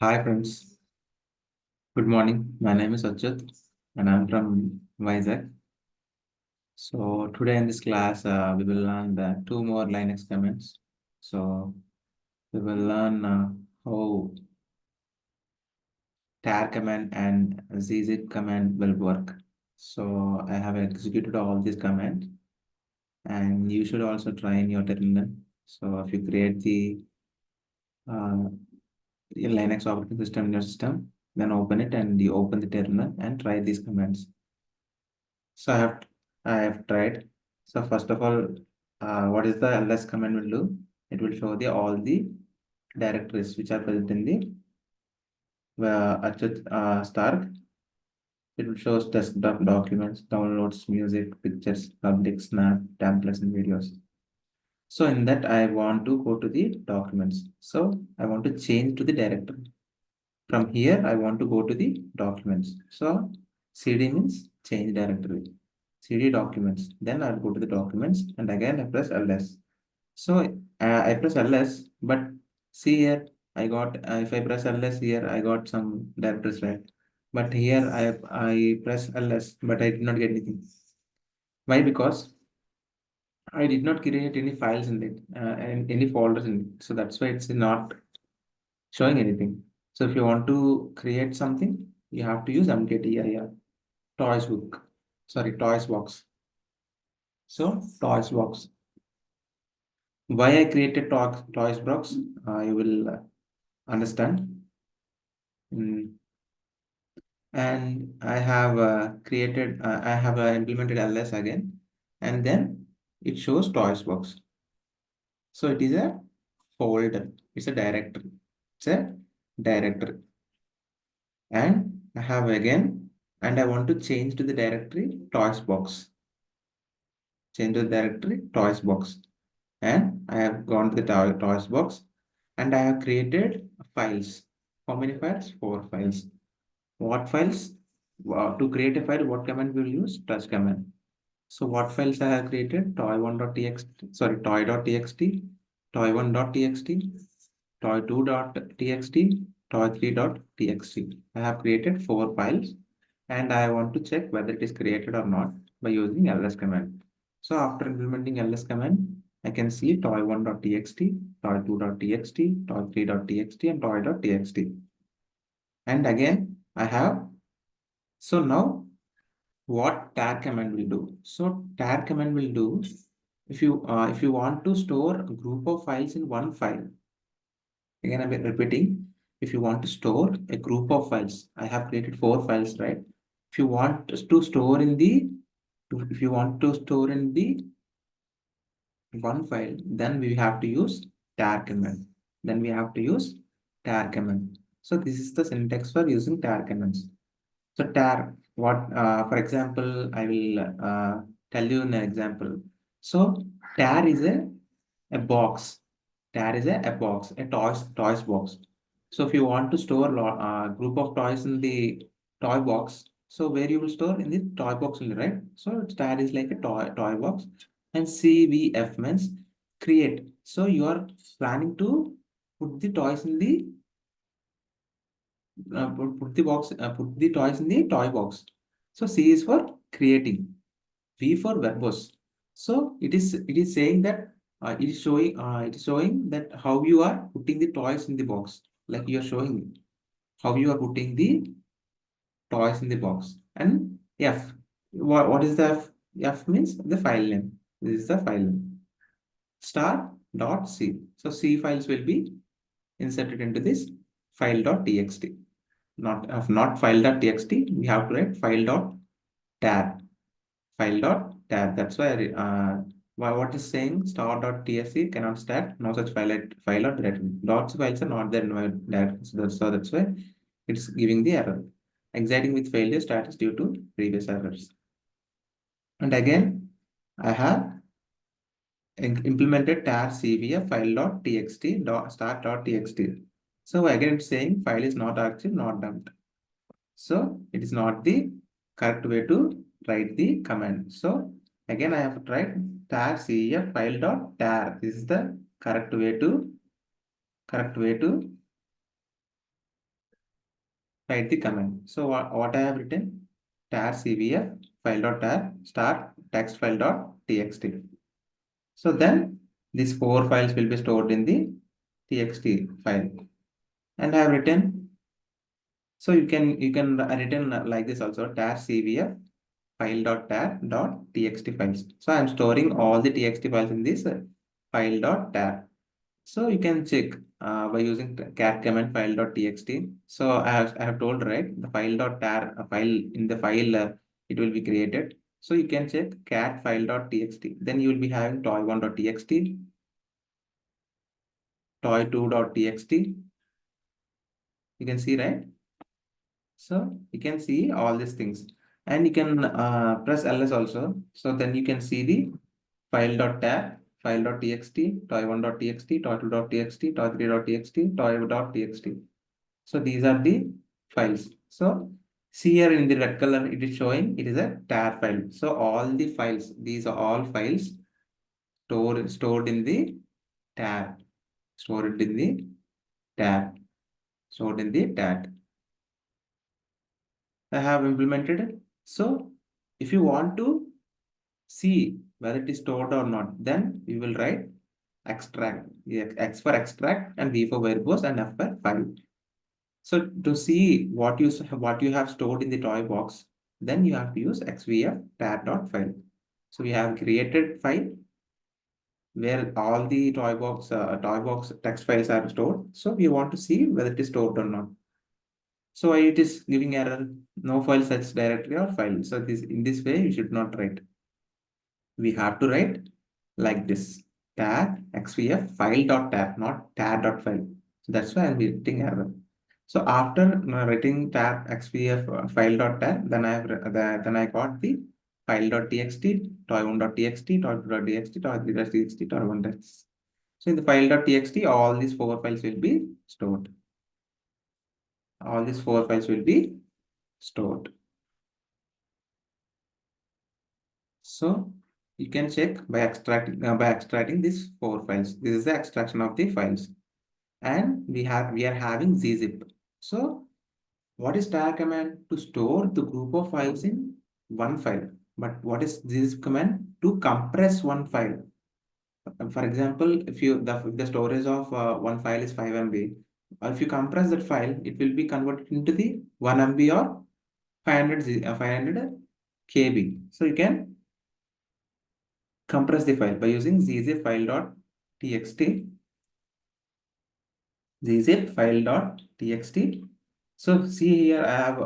Hi friends, good morning. My name is Achyut and I'm from Vizag. So today in this class, we will learn the two more Linux commands. So we will learn how tar command and gzip command will work. So I have executed all these commands and you should also try in your terminal. So if you create the uh, Linux operating system in your system, then open it and you open the terminal and try these commands. So I have tried. So first of all, what is the ls command will do? It will show the all the directories which are present in the Achyut Stark. It will show us desktop documents, downloads, music, pictures, public, snap, templates, and videos. So in that, I want to go to the documents. So I want to change to the directory. From here, I want to go to the documents. So cd means change directory. CD documents. Then I'll go to the documents and again I press ls. So I press ls, but see here, I got, if I press ls here, I got some directories, right? But here I press ls, but I did not get anything. Why? Because I did not create any files in it and any folders in it. So that's why it's not showing anything. So if you want to create something, you have to use mkdir, toys book, sorry, toys box. So toys box. Why I created toys box, you will understand. Mm, And I have I have implemented ls again, and then it shows toys box. So it is a folder. It's a directory. It's a directory. And I have again, and I want to change to the directory toys box. Change to the directory toys box. And I have gone to the toys box and I have created files. How many files? 4 files. What files? To create a file, what command we will use? Touch command. So what files I have created? Toy1.txt, sorry, toy.txt, toy1.txt, toy2.txt, toy3.txt. I have created 4 files and I want to check whether it is created or not by using ls command. So after implementing ls command, I can see toy1.txt, toy2.txt, toy3.txt, and toy.txt. And again, I have, so now what tar command will do? So tar command will do, if you want to store a group of files in one file, again I'm repeating, if you want to store a group of files, I have created 4 files, right? If you want to store in the, if you want to store in the one file, then we have to use tar command. Then we have to use tar command. So this is the syntax for using tar commands. So tar, what, for example, I will tell you an example. So tar is a box. Tar is a box, a toys box. So if you want to store a group of toys in the toy box, so where you will store in the toy box only, right? So tar is like a toy box, and CVF means create. So you are planning to put the toys in the put the box, put the toys in the toy box. So C is for creating, V for verbose. So it is saying that it is showing that how you are putting the toys in the box. Like you are showing how you are putting the toys in the box. And F, what is the F? F means the file name. This is the file name. Star dot C. So C files will be inserted into this file.txt. Not file.txt, we have to write file.tar. File.tar. That's why what is saying star.tsc cannot start. No such file or directory. Dots files are not there in my directory. So that's why it's giving the error. Exiting with failure status due to previous errors. And again, I have implemented tar cvf file.txt start.txt. So again, it's saying file is not active, not dumped. So it is not the correct way to write the command. So again, I have to write tar cef file dot tar. This is the correct way to write the command. So what I have written, tar cvf file.tar star text file.txt. So then these four files will be stored in the txt file. And I have written, so you can written like this also, tar cvf file.tar.txt files. So I'm storing all the txt files in this file.tar. So you can check by using cat command file.txt. So I have told, right, the file.tar file in the file it will be created. So you can check cat file.txt. Then you will be having toy1.txt, toy2.txt. You can see, right? So you can see all these things, and you can press ls also. So then you can see the file.tar, file.txt, toy1.txt, toy2.txt, toy3.txt, toy.txt. So these are the files. So see here in the red color, it is showing it is a tar file. So all the files, these are all files stored in the tar, stored in the tar, stored in the tar. I have implemented it. So if you want to see whether it is stored or not, then we will write extract, X for extract and V for verbose and F for file. So to see what you have stored in the toy box, then you have to use xvf tar.file. So we have created file where all the toy box text files are stored. So we want to see whether it is stored or not. So why it is giving error, no file such directory or file. So this in this way you should not write. We have to write like this, tar xvf file.tar, not tar.file. So that's why I'm getting error. So after writing tar xvf file.tar, then I got the file.txt, toy1.txt, toy2.txt, toy3.txt, toy1.txt. So in the file.txt, all these four files will be stored. All these four files will be stored. So you can check by extracting these four files. This is the extraction of the files, and we are having gzip. So what is tar command? To store the group of files in one file. But what is this command? To compress one file. For example, if the storage of one file is 5 MB, if you compress that file, it will be converted into the 1 MB or 500 KB. So you can compress the file by using gzip file.txt, gzip file.txt. So see here, I have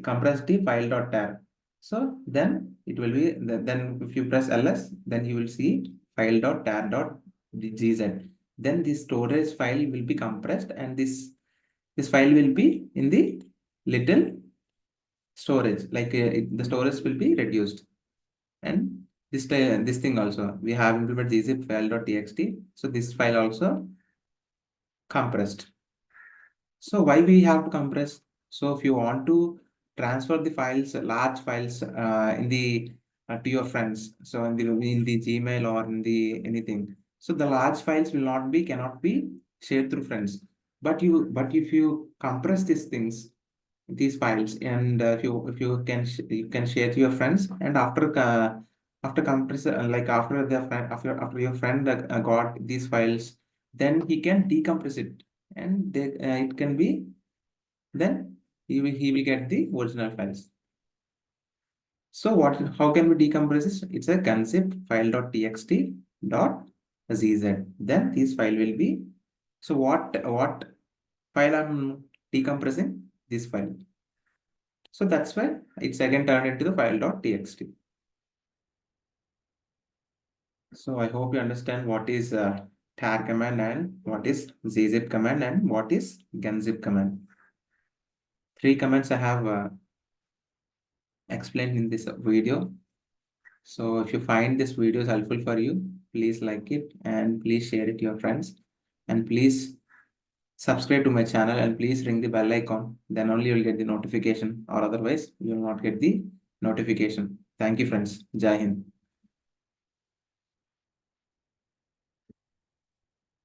compressed the file.tar. So then it will be, then if you press ls, then you will see file.tar.gz. Then this storage file will be compressed, and this file will be in the little storage, like the storage will be reduced. And this thing also, we have implemented gzip file.txt. So this file also compressed. So why we have to compress? So if you want to transfer the files, large files, in the to your friends, so in the Gmail or in the anything, so the large files cannot be shared through friends. But if you compress these things, these files, and if you can you can share to your friends, and after compress like after the friend after your friend got these files, then he can decompress it, and it can be, then he will get the original files. So how can we decompress this? It's a gunzip file.txt dot zz. Then this file will be, so what file I'm decompressing? This file. So that's why it's again turned into the file.txt. So I hope you understand what is tar command and what is gzip command and what is gunzip command. Three commands I have explained in this video. So if you find this video is helpful for you, please like it and please share it to your friends, and please subscribe to my channel and please ring the bell icon. Then only you will get the notification, or otherwise you will not get the notification. Thank you, friends. Jai Hind.